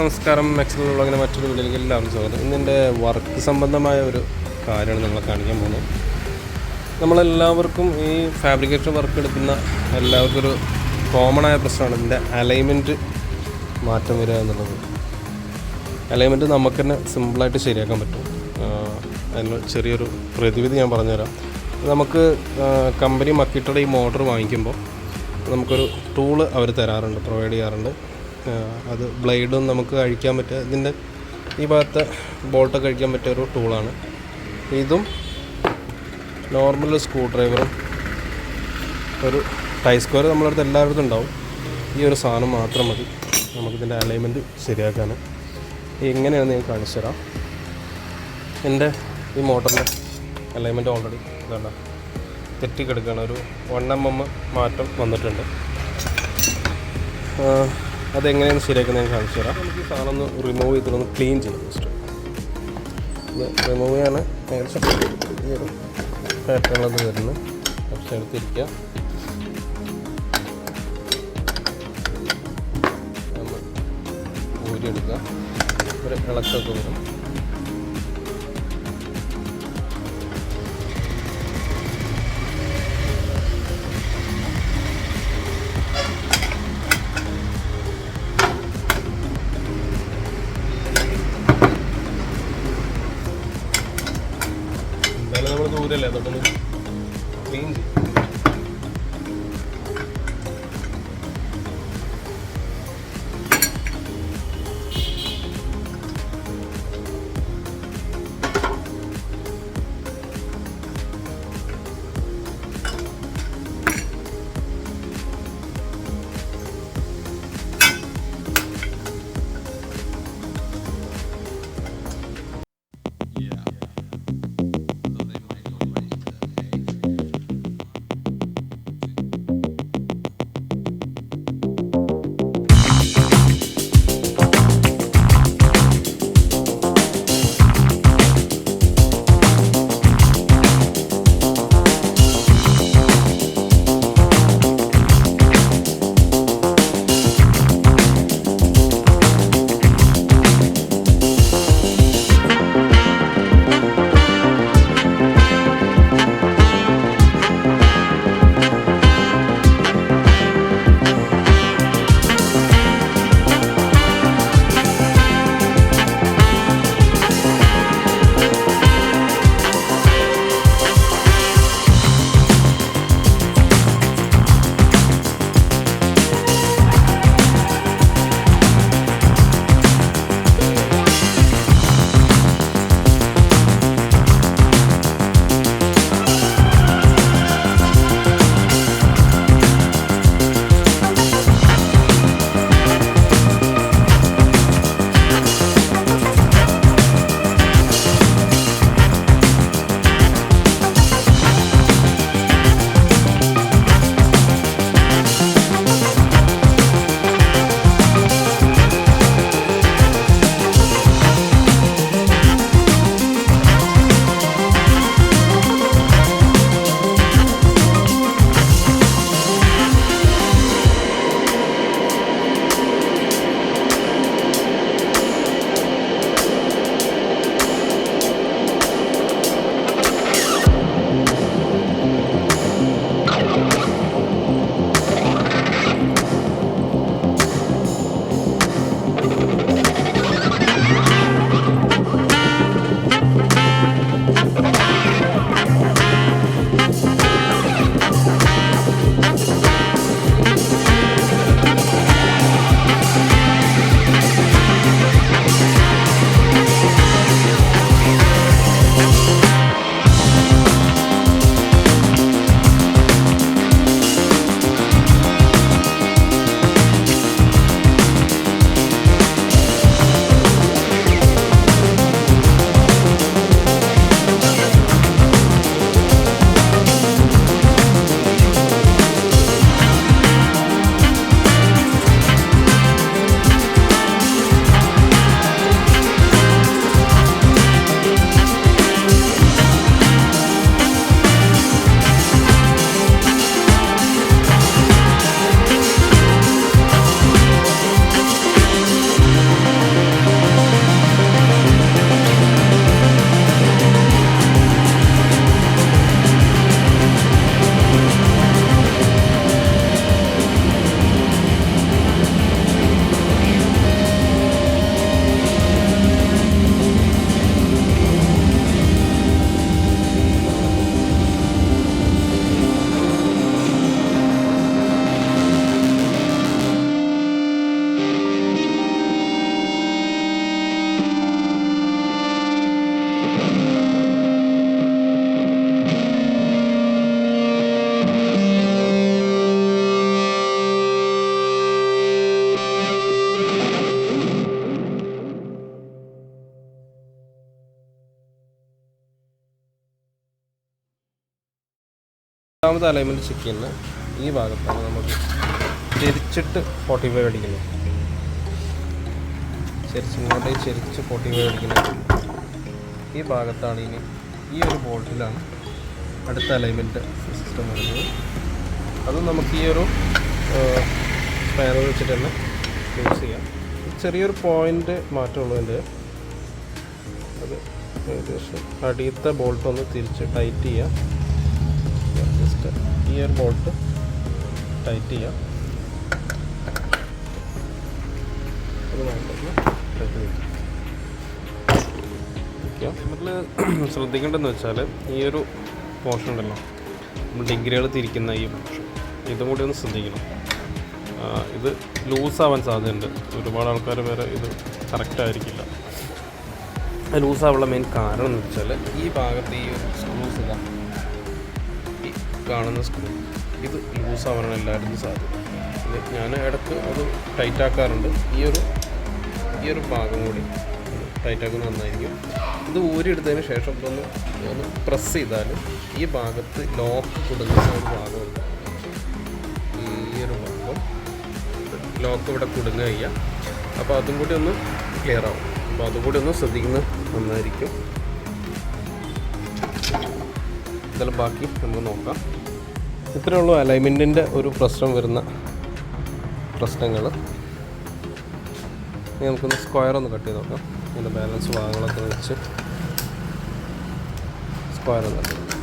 നമസ്കാരം. മാക്സിലുള്ള അങ്ങനെ മറ്റൊരു വീട്ടിലേക്ക് എല്ലാവർക്കും സ്വാഗതം. ഇന്നെൻ്റെ വർക്ക് സംബന്ധമായ ഒരു കാര്യമാണ് നിങ്ങളെ കാണിക്കാൻ പോകുന്നത്. നമ്മളെല്ലാവർക്കും ഈ ഫാബ്രിക്കേഷൻ വർക്ക് എടുക്കുന്ന എല്ലാവർക്കും ഒരു കോമൺ ആയ പ്രശ്നമാണ് ഇതിൻ്റെ അലൈൻമെൻറ്റ് മാറ്റം വരിക എന്നുള്ളത്. അലൈൻമെൻറ്റ് നമുക്ക് തന്നെ സിമ്പിളായിട്ട് ശരിയാക്കാൻ പറ്റും. അതിന് ചെറിയൊരു പ്രതിവിധി ഞാൻ പറഞ്ഞുതരാം. നമുക്ക് കമ്പനി മക്കിട്ടയുടെ ഈ മോട്ടർ വാങ്ങിക്കുമ്പോൾ നമുക്കൊരു ടൂള് അവർ തരാറുണ്ട്, പ്രൊവൈഡ് ചെയ്യാറുണ്ട്. അത് ബ്ലേഡും നമുക്ക് അഴിക്കാൻ പറ്റുക, ഇതിൻ്റെ ഈ ഭാഗത്തെ ബോൾട്ടൊക്കെ അഴിക്കാൻ പറ്റിയ ഒരു ടൂളാണ്. ഇതും നോർമൽ സ്ക്രൂ ഡ്രൈവറും ഒരു ടൈ സ്ക്വയർ നമ്മുടെ അടുത്ത് എല്ലായിടത്തും ഉണ്ടാവും. ഈ ഒരു സാധനം മാത്രം മതി നമുക്കിതിൻ്റെ അലൈൻമെൻറ്റ് ശരിയാക്കാൻ. എങ്ങനെയാണെന്ന് ഞാൻ കാണിച്ചു തരാം. എൻ്റെ ഈ മോട്ടറിൻ്റെ അലൈൻമെൻറ്റ് ഓൾറെഡി ഇതാണ്, തെറ്റിക്കെടുക്കുകയാണ്. ഒരു 1 mm മാറ്റം വന്നിട്ടുണ്ട്. അതെങ്ങനെയാണ് ശരിയാക്കുന്നത് ഞാൻ കാണിച്ചു തരാം. നമുക്ക് ഈ സാധനം ഒന്ന് റിമൂവ് ചെയ്തിട്ടൊന്ന് ക്ലീൻ ചെയ്യാം. ജസ്റ്റ് ഇത് റിമൂവ് ചെയ്യാൻ ഏകദേശം ഈ ഒരു പാറ്റേണത് വരുന്നത്. കുറച്ച് എടുത്തിരിക്കുക, നമ്മൾ ഊരിയെടുക്കുക. ഒരു ഇളക്കൊക്കെ വരും. എന്തായാലും നമ്മൾ ദൂരല്ലേ, അതൊക്കെ ക്ലീൻ ചെയ്യും. രണ്ടാമത്തെ അലൈൻമെൻറ്റ് ചെക്ക് ചെയ്യുന്ന ഈ ഭാഗത്താണ് നമുക്ക് ചെരിച്ചിട്ട് 45 അടിക്കുന്നത്. ഇങ്ങോട്ടേക്ക് ചെരിച്ച് 45 അടിക്കുന്നത് ഈ ഭാഗത്താണ്. ഇനി ഈ ഒരു ബോൾട്ടിലാണ് അടുത്ത അലൈൻമെൻറ്റ് സിസ്റ്റം വരുന്നത്. അത് നമുക്ക് ഈ ഒരു സ്പാനർ വെച്ചിട്ട് തന്നെ യൂസ് ചെയ്യാം. ചെറിയൊരു പോയിൻ്റ് മാറ്റമുള്ളതിൻ്റെ അത് ഏകദേശം അടിയത്തെ ബോൾട്ട് ഒന്ന് തിരിച്ച് ടൈറ്റ് ചെയ്യാം. ജസ്റ്റ് ഈ ഒരു ബോൾട്ട് ടൈറ്റ് ചെയ്യാം. അത് നമുക്കൊന്ന് ടൈറ്റ് ചെയ്യാം. നമ്മൾ ശ്രദ്ധിക്കേണ്ടതെന്ന് വെച്ചാൽ ഈ ഒരു പോർഷൻ ഉണ്ടല്ലോ, നമ്മൾ ഡിഗ്രികൾ തിരിക്കുന്ന ഈ പോർഷൻ, ഇതും കൂടി ഒന്ന് ശ്രദ്ധിക്കണം. ഇത് ലൂസാവാൻ സാധ്യതയുണ്ട്. ഒരുപാട് ആൾക്കാർ വേറെ ഇത് കറക്റ്റായിരിക്കില്ല. ലൂസാവാനുള്ള മെയിൻ കാരണം എന്ന് വെച്ചാൽ ഈ ഭാഗത്ത് ഈ ഒരു സ്ക്രൂസ് ഇതാ, ഈ കാണുന്ന സ്ക്രൂ ഇത് ലൂസാവാനാണ് എല്ലാവരും സാധ്യത. ഞാൻ ഇടയ്ക്ക് അത് ടൈറ്റാക്കാറുണ്ട്. ഈ ഒരു ഭാഗം കൂടി ടൈറ്റാക്കുന്നത് നന്നായിരിക്കും. ഇത് ഊരിയെടുത്തതിന് ശേഷം ഒന്ന് പ്രസ് ചെയ്താൽ ഈ ഭാഗത്ത് ലോക്ക് കുടുങ്ങുന്ന ഒരു ഭാഗമുണ്ട്. ഈ ഒരു ഭാഗം ലോക്ക് ഇവിടെ കുടുങ്ങുക ചെയ്യുക. അപ്പോൾ അതും കൂടി ഒന്ന് ക്ലിയർ ആവും. അപ്പോൾ അതും കൂടി ഒന്ന് ശ്രദ്ധിക്കുന്നത് നന്നായിരിക്കും. ഇതെല്ലാം ബാക്കി നമുക്ക് നോക്കാം. ഇത്രയേ ഉള്ളൂ അലൈൻമെൻറ്റിൻ്റെ ഒരു പ്രശ്നം വരുന്ന പ്രശ്നങ്ങൾ. ഇനി നമുക്കൊന്ന് സ്ക്വയർ ഒന്ന് കട്ട് ചെയ്ത് നോക്കാം. ഇതിൻ്റെ ബാലൻസ് ഭാഗങ്ങളൊക്കെ വെച്ച് സ്ക്വയർ ഒന്ന് കട്ട് ചെയ്യാം.